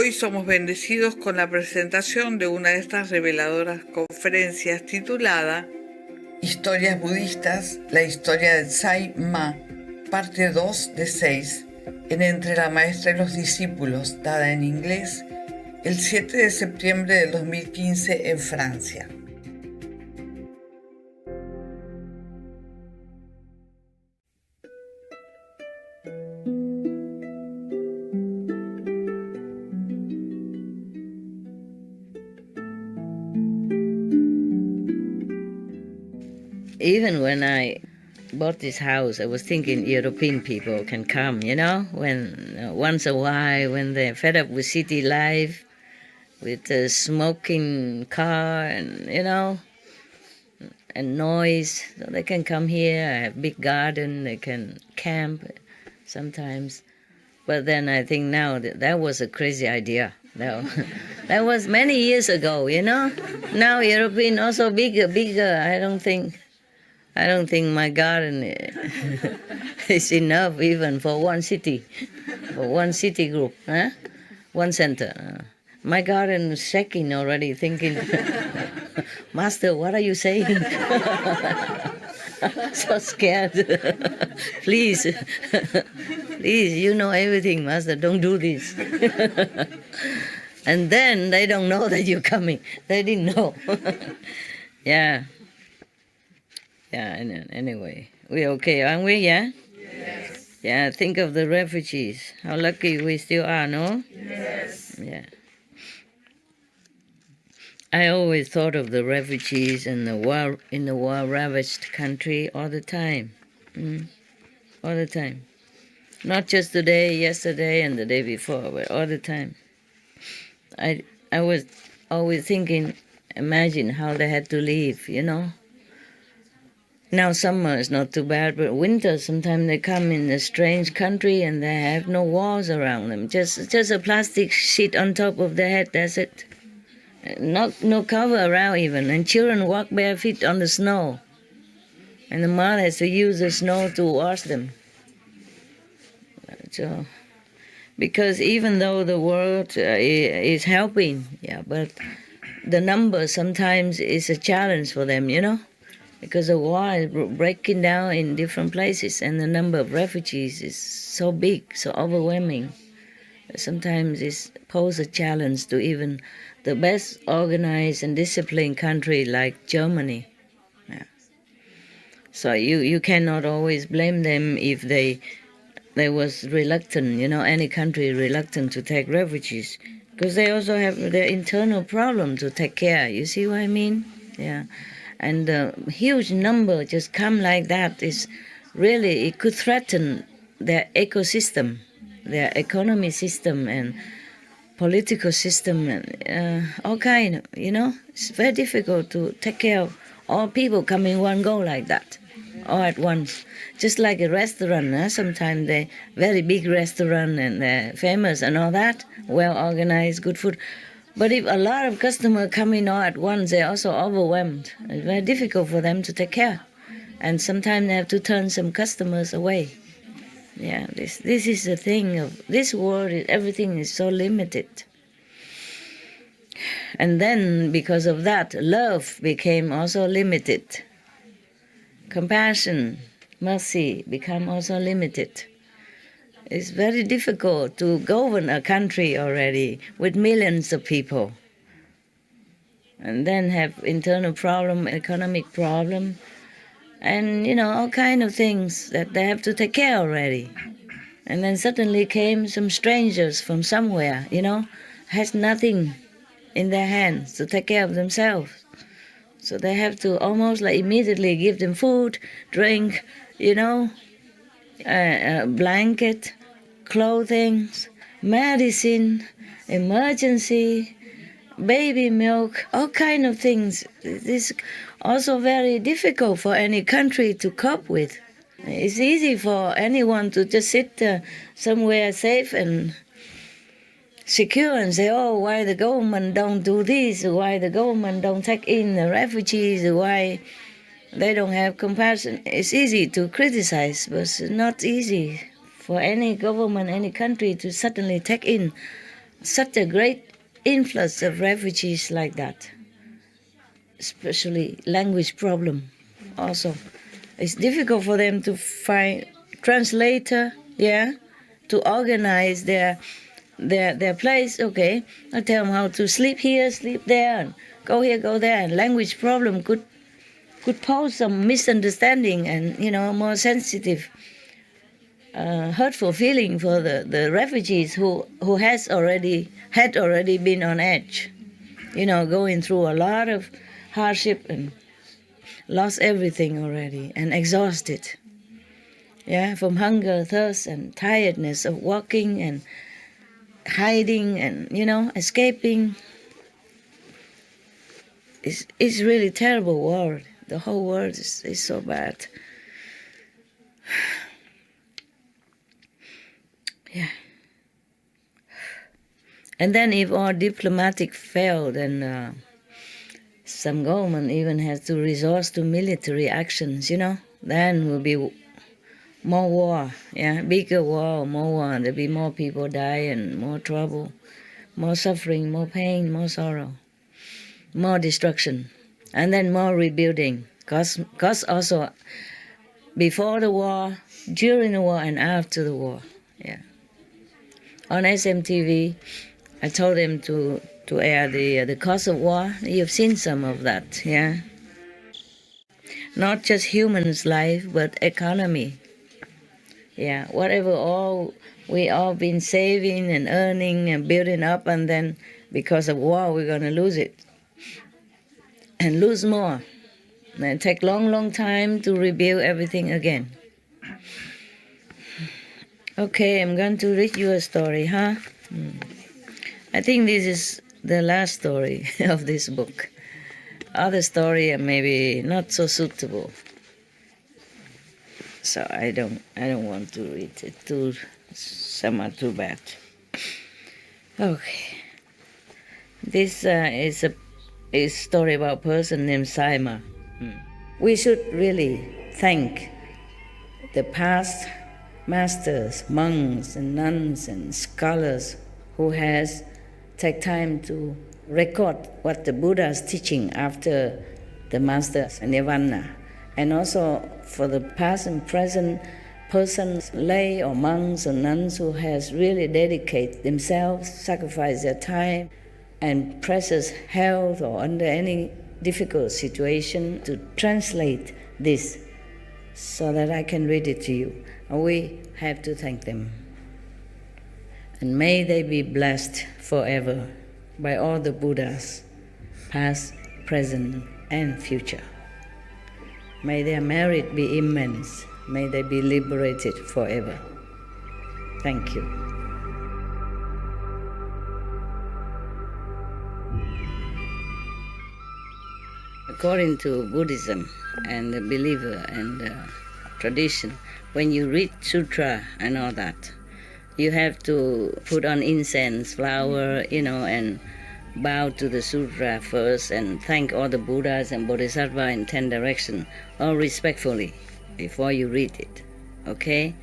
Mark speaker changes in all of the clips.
Speaker 1: Hoy somos bendecidos con la presentación de una de estas reveladoras conferencias titulada Historias budistas, la historia del Sai Ma, parte 2 de 6, en Entre la maestra y los discípulos, dada en inglés, el 7 de septiembre del 2015 en Francia.
Speaker 2: Even when I bought this house, I was thinking European people can come, when once a while, when they're fed up with city life, with the smoking car and, and noise. So they can come here. I have a big garden. They can camp sometimes. But then I think now that was a crazy idea. That was many years ago, Now European also bigger. I don't think my garden is enough even for one city group, one center. My garden is shaking already, thinking, Master, what are you saying? So scared. Please, you know everything, Master, don't do this. And then they don't know that you're coming. They didn't know. Yeah. Yeah, anyway, we're okay, aren't we, yeah?
Speaker 1: Yes.
Speaker 2: Yeah, think of the refugees. How lucky we still are, no?
Speaker 1: Yes.
Speaker 2: Yeah. I always thought of the refugees in the war-ravaged country all the time. All the time. Not just today, yesterday, and the day before, but all the time. I was always thinking, imagine how they had to live, Now summer is not too bad, but winter, sometimes they come in a strange country and they have no walls around them. Just a plastic sheet on top of their head, that's it. No cover around even. And children walk bare feet on the snow. And the mother has to use the snow to wash them. So, because even though the world is helping, but the number sometimes is a challenge for them, Because the war is breaking down in different places and the number of refugees is so big, so overwhelming. Sometimes it poses a challenge to even the best organized and disciplined country like Germany. Yeah. So you cannot always blame them if they was reluctant, any country reluctant to take refugees. Because they also have their internal problem to take care. You see what I mean? Yeah. And a huge number just come like that is really, it could threaten their ecosystem, their economy system and political system and all kind, It's very difficult to take care of all people coming one go like that, all at once. Just like a restaurant, sometimes they very big restaurant and they're famous and all that, well organized, good food. But if a lot of customers come in all at once, they're also overwhelmed. It's very difficult for them to take care. And sometimes they have to turn some customers away. Yeah, this is the thing of this world, everything is so limited. And then because of that, love became also limited. Compassion, mercy become also limited. It's very difficult to govern a country already with millions of people. And then have internal problem, economic problem, and, all kind of things that they have to take care already. And then suddenly came some strangers from somewhere, has nothing in their hands to take care of themselves. So they have to almost like immediately give them food, drink, a blanket, clothing, medicine, emergency, baby milk, all kind of things. This is also very difficult for any country to cope with. It's easy for anyone to just sit somewhere safe and secure and say, oh, why the government don't do this, why the government don't take in the refugees, why they don't have compassion. It's easy to criticize, but it's not easy for any government, any country to suddenly take in such a great influx of refugees like that, especially language problem also. It's difficult for them to find translator, to organize their place. Okay, I tell them how to sleep here, sleep there, and go here, go there. And language problem could pose some misunderstanding and more sensitive, hurtful feeling for the refugees who had already been on edge, going through a lot of hardship and lost everything already and exhausted. From hunger, thirst, and tiredness of walking and hiding and escaping. It's really terrible world. The whole world is so bad. Yeah. And then if our diplomatic failed, then some government even has to resort to military actions, then will be more war, bigger war, more war. There'll be more people die and more trouble, more suffering, more pain, more sorrow, more destruction, and then more rebuilding. Because also before the war, during the war, and after the war. On SMTV, I told them to air the cause of war. You've seen some of that, Not just humans' life, but economy. Whatever we all been saving and earning and building up, and then because of war, we're going to lose it. And lose more. And it take long time to rebuild everything again. Okay, I'm going to read you a story, I think this is the last story of this book. Other story are maybe not so suitable. So I don't want to read it. Some are too bad. Okay. This is a story about a person named Saima. We should really thank the past masters, monks and nuns and scholars who has take time to record what the Buddha is teaching after the master's nirvana. And also for the past and present persons, lay or monks or nuns who has really dedicated themselves, sacrificed their time and precious health or under any difficult situation to translate this so that I can read it to you. We have to thank them. And may they be blessed forever by all the Buddhas, past, present, and future. May their merit be immense. May they be liberated forever. Thank you. According to Buddhism and the believer and tradition, when you read sutra and all that, you have to put on incense, flower, and bow to the sutra first and thank all the Buddhas and Bodhisattvas in 10 directions, all respectfully, before you read it, okay?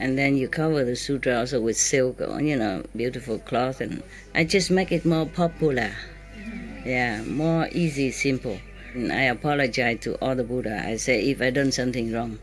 Speaker 2: And then you cover the sutra also with silk or, beautiful cloth, and I just make it more popular, more easy, simple. And I apologize to all the Buddha. I say if I done something wrong,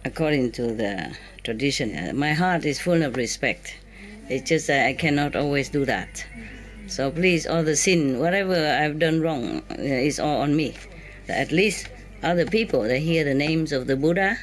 Speaker 2: according to the tradition, my heart is full of respect. It's just that I cannot always do that. So please, all the sin, whatever I've done wrong, is all on me. At least other people, they hear the names of the Buddha,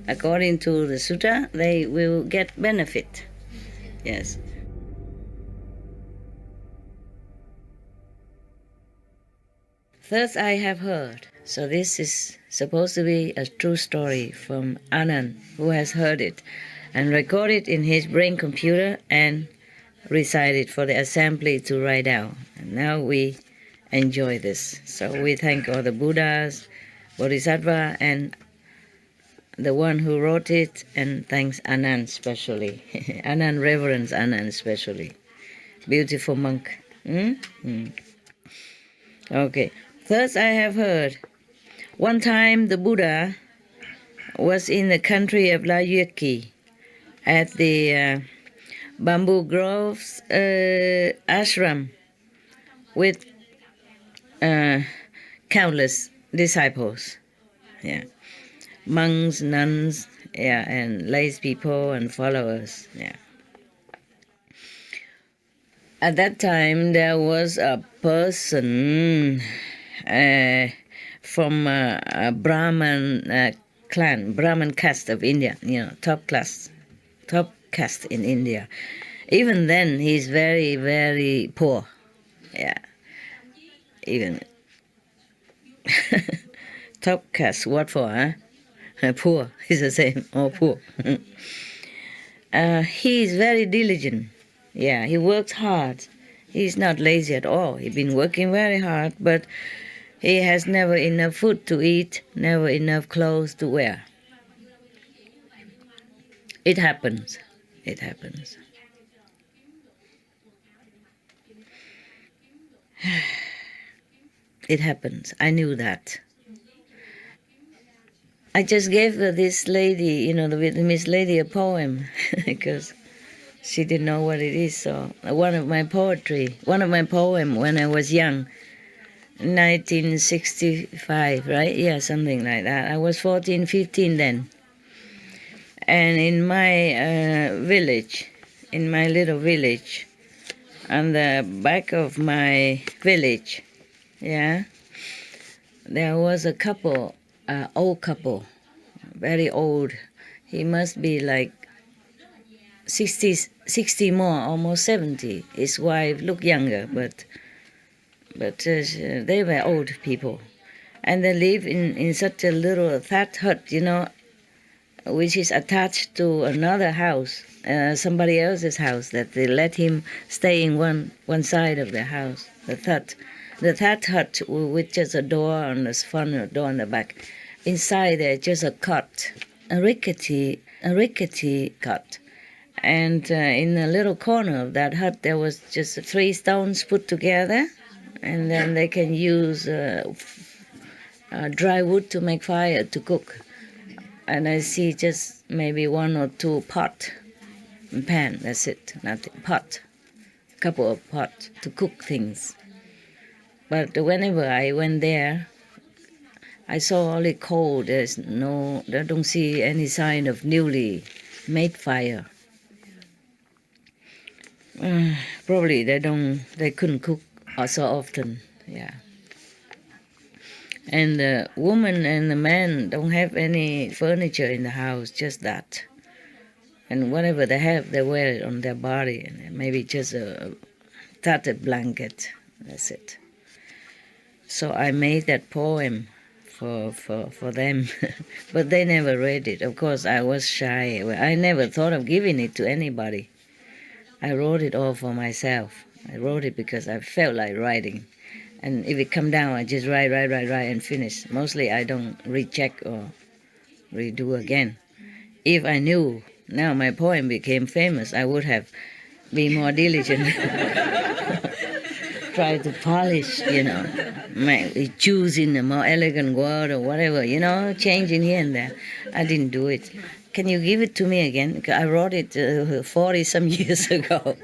Speaker 2: according to the sutta, they will get benefit. Yes. Thus I have heard. So this is supposed to be a true story from Anand, who has heard it and recorded in his brain computer and recited for the assembly to write down. And now we enjoy this. So we thank all the Buddhas, Bodhisattva, and the one who wrote it, and thanks Anand especially. Anand, reverence Anand especially. Beautiful monk. Okay. Thus I have heard. One time the Buddha was in the country of Layuki at the bamboo groves ashram with countless disciples. Yeah, monks, nuns, yeah, and lay people and followers. Yeah. At that time, there was a person from a Brahman clan, Brahman caste of India, top caste in India. Even then, he's very, very poor. Yeah, even top caste. What for? Huh? Poor. He's the same. Oh, poor. He is very diligent. Yeah, he works hard. He's not lazy at all. He's been working very hard, but he has never enough food to eat, never enough clothes to wear. It happens. It happens. It happens. I knew that. I just gave this lady, the Vietnamese lady, a poem because she didn't know what it is. So one of my poem when I was young, 1965, right? Yeah, something like that. I was 14, 15 then. And in my village, in my little village, on the back of my village, yeah, there was a couple, old couple, very old. He must be like 60 more, almost 70. His wife looked younger, but they were old people. And they live in such a little thatch hut, which is attached to another house, somebody else's house, that they let him stay in one side of the house, the thatch hut with just a door on the front and a door on the back. Inside there, just a cot, a rickety cot. And in the little corner of that hut, there was just 3 stones put together, and then they can use dry wood to make fire to cook. And I see just maybe 1 or 2 pot and pan, that's it, nothing, pot, a couple of pot to cook things. But whenever I went there, I saw only coal. I don't see any sign of newly made fire. Probably they couldn't cook so often, yeah. And the woman and the man don't have any furniture in the house, just that. And whatever they have, they wear it on their body, and maybe just a tattered blanket, that's it. So I made that poem for them, but they never read it. Of course, I was shy. I never thought of giving it to anybody. I wrote it all for myself. I wrote it because I felt like writing. And if it come down, I just write and finish. Mostly I don't recheck or redo again. If I knew now my poem became famous, I would have been more diligent. Try to polish, choosing a more elegant word or whatever, changing here and there. I didn't do it. Can you give it to me again? I wrote it 40-some years ago.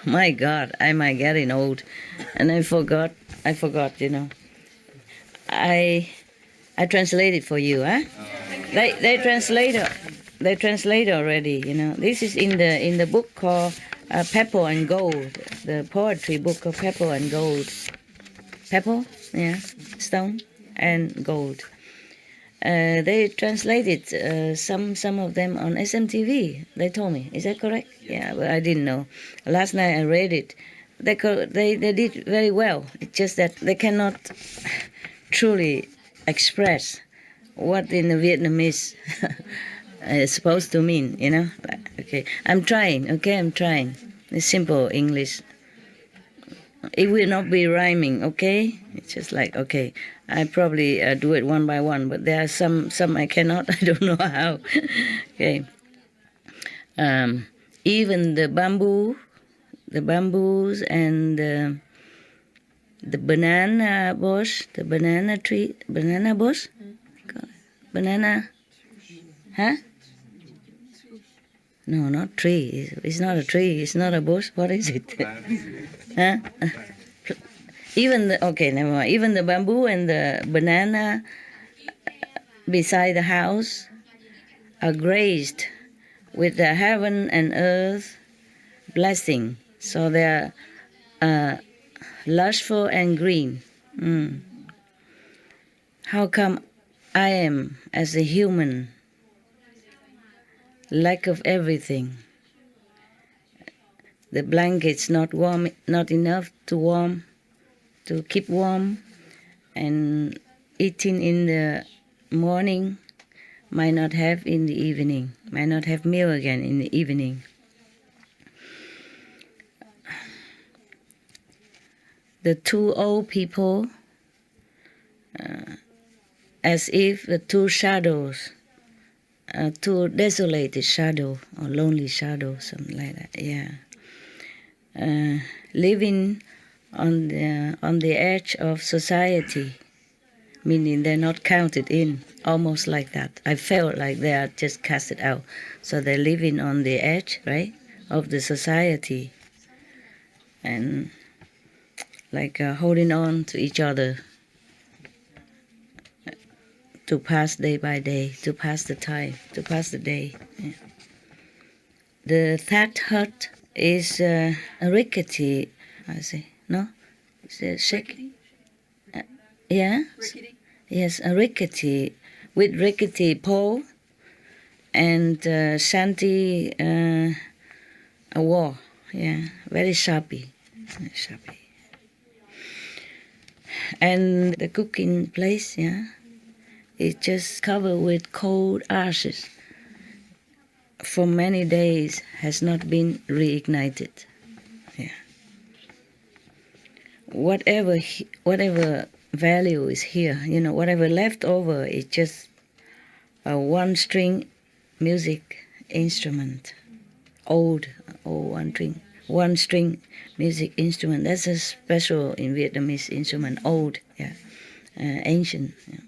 Speaker 2: My God, am I getting old? And I forgot, I translated for you, huh? They translate already, This is in the book called Pepper and Gold, the poetry book of Pepper and Gold. Pepper, yeah, stone and gold. They translated some of them on SMTV. They told me, is that correct? Yeah, but I didn't know. Last night I read it. They did very well. It's just that they cannot truly express what in the Vietnamese is supposed to mean, Okay, I'm trying. It's simple English. It will not be rhyming, okay? It's just like, okay, I probably do it one by one, but there are some I cannot. I don't know how. Okay. Even the bamboos and the banana bush, the banana tree, banana bush? Banana, huh? No, not tree. It's not a tree. It's not a bush. What is it? Huh? Okay, never mind. Even the bamboo and the banana beside the house are graced with the heaven and earth blessing. So they're lushful and green. How come I am, as a human, lack of everything? The blanket's not warm, not enough to keep warm, and eating in the morning might not have in the evening, might not have meal again in the evening. The two old people, as if the two shadows, two desolated shadow or lonely shadow, something like that. Yeah, living on the edge of society, meaning they're not counted in, almost like that. I felt like they are just casted out. So they're living on the edge, right, of the society, and like holding on to each other to pass day by day, to pass the time, to pass the day. Yeah. The thatch hut is a rickety, I say, no? Is it shaky? Yeah? Rickety? Yes, a rickety, with rickety pole and shanty a wall. Yeah, very sharpy. Sharpy. And the cooking place, yeah, it's just covered with cold ashes. For many days has not been reignited. Yeah. Whatever value is here, whatever left over is just a one-string music instrument, old one-string music instrument. That's a special in Vietnamese instrument, old, yeah, ancient. Yeah.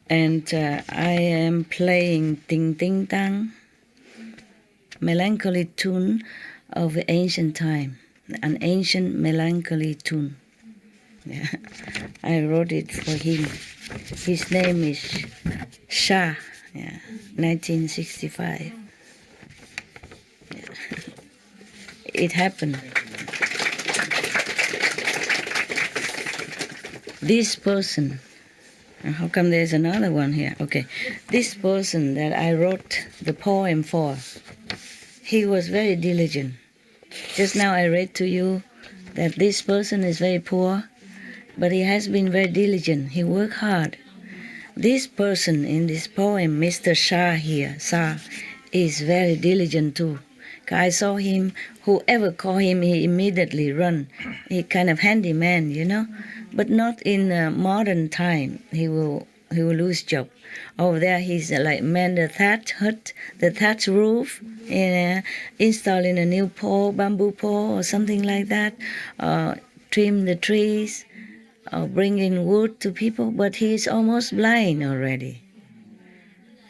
Speaker 2: And I am playing Ting Ting Tang, melancholy tune of the ancient time, an ancient melancholy tune. Yeah. I wrote it for him. His name is Shah, yeah, 1965. Yeah. It happened. This person, how come there's another one here? Okay. This person that I wrote the poem for, he was very diligent. Just now I read to you that this person is very poor, but he has been very diligent. He worked hard. This person in this poem, Mr. Shah here, Shah, is very diligent too. I saw him, whoever called him, he immediately run. He kind of handyman, but not in modern time. He will lose job. Over there, he's like man the thatch hut, the thatch roof, installing a new pole, bamboo pole or something like that, trim the trees, bringing wood to people. But he's almost blind already,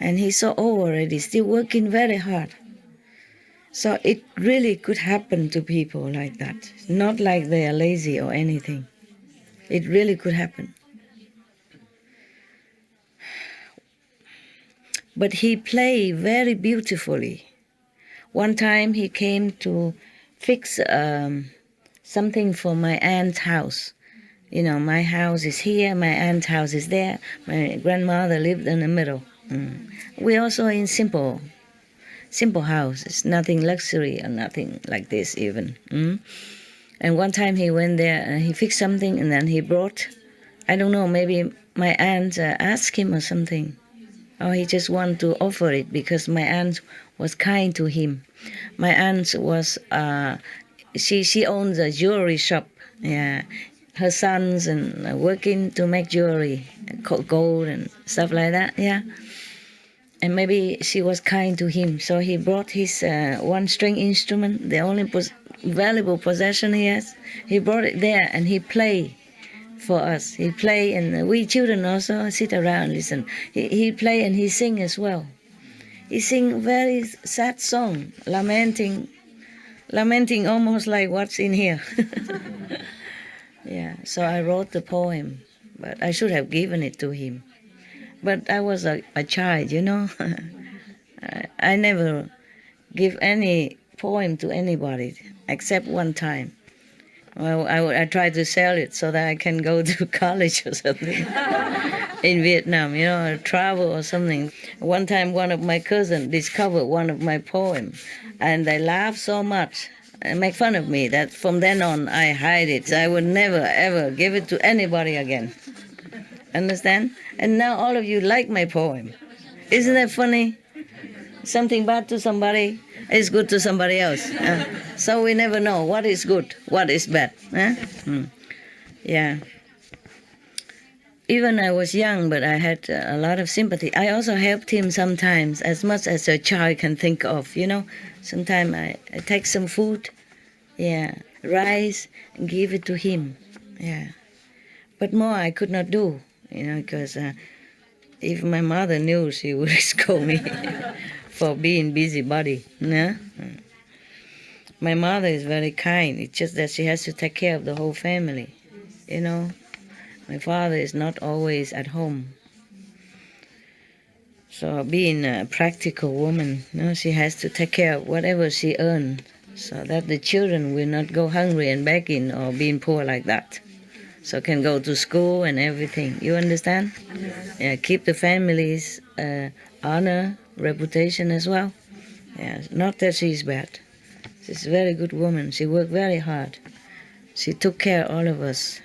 Speaker 2: and he's so old already, still working very hard. So it really could happen to people like that. Not like they are lazy or anything. It really could happen. But he played very beautifully. One time he came to fix something for my aunt's house. My house is here, my aunt's house is there. My grandmother lived in the middle. We also in simple house. It's nothing luxury or nothing like this even. And one time he went there and he fixed something, and then he brought, I don't know, maybe my aunt asked him or something. Or he just wanted to offer it because my aunt was kind to him. My aunt was, she owns a jewelry shop. Yeah, her sons and working to make jewelry, gold and stuff like that. Yeah. And maybe she was kind to him, so he brought his one-string instrument, the only valuable possession he has. He brought it there, and he played for us. He play, and we children also sit around and listen. He play and he sing as well. he sing very sad song, lamenting almost like what's in here. Yeah, so I wrote the poem, but I should have given it to him. But I was a child, you know. I never give any poem to anybody except one time. Well, I tried to sell it so that I can go to college or something in Vietnam, you know, or travel or something. One time one of my cousins discovered one of my poems, and they laughed so much and make fun of me that from then on I hide it. So I would never ever give it to anybody again. Understand? And now all of you like my poem. Isn't that funny? Something bad to somebody is good to somebody else. So we never know what is good, what is bad. Yeah. Even I was young, but I had a lot of sympathy. I also helped him sometimes, as much as a child can think of, you know. Sometimes I take some food, rice, and give it to him, But more I could not do, you know, because if my mother knew, she would scold me for being busybody. Yeah? My mother is very kind. It's just that she has to take care of the whole family, you know. My father is not always at home. So being a practical woman, you know, she has to take care of whatever she earns so that the children will not go hungry and begging or being poor like that. So can go to school and everything. You understand? Yeah, keep the family's honor, reputation as well. Yeah, not that she's bad. She's a very good woman. She worked very hard. She took care of all of us,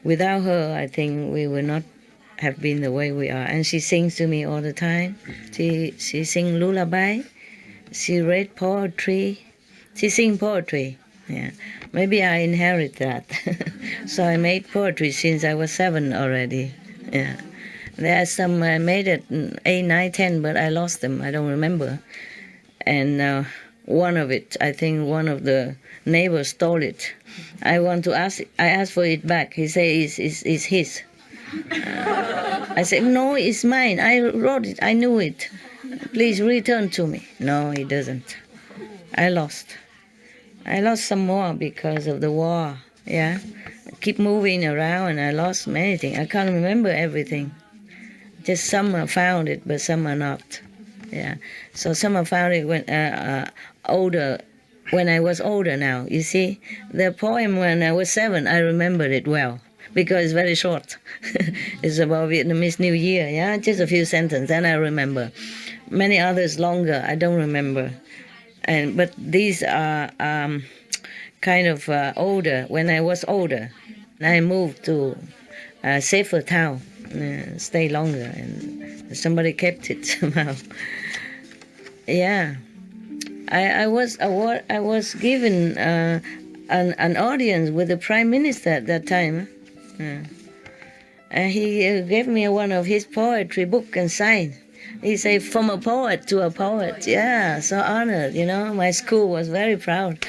Speaker 2: Without her, I think we would not have been the way we are. And she sings to me all the time. She sings lullaby. She read poetry. She sings poetry. Yeah, maybe I inherit that. So I made poetry since I was 7 already. Yeah, there are some I made at 8, 9, 10, but I lost them. I don't remember. And one of it, I think one of the neighbors stole it. I asked for it back. He said it's his. I said, no, it's mine. I wrote it. I knew it. Please return to me. No, he doesn't. I lost some more because of the war, I keep moving around and I lost many things. I can't remember everything. Just some are found it, but some are not. So some are found it when I was older now. You see, the poem when I was 7, I remembered it well because it's very short. It's about Vietnamese New Year, just a few sentences, and I remember. Many others longer, I don't remember. But these are kind of older. When I was older, I moved to a safer town, stay longer, and somebody kept it somehow. I was given an audience with the Prime Minister at that time. And he gave me one of his poetry book and signed. He said, from a poet to a poet. Yeah, so honored, you know. My school was very proud.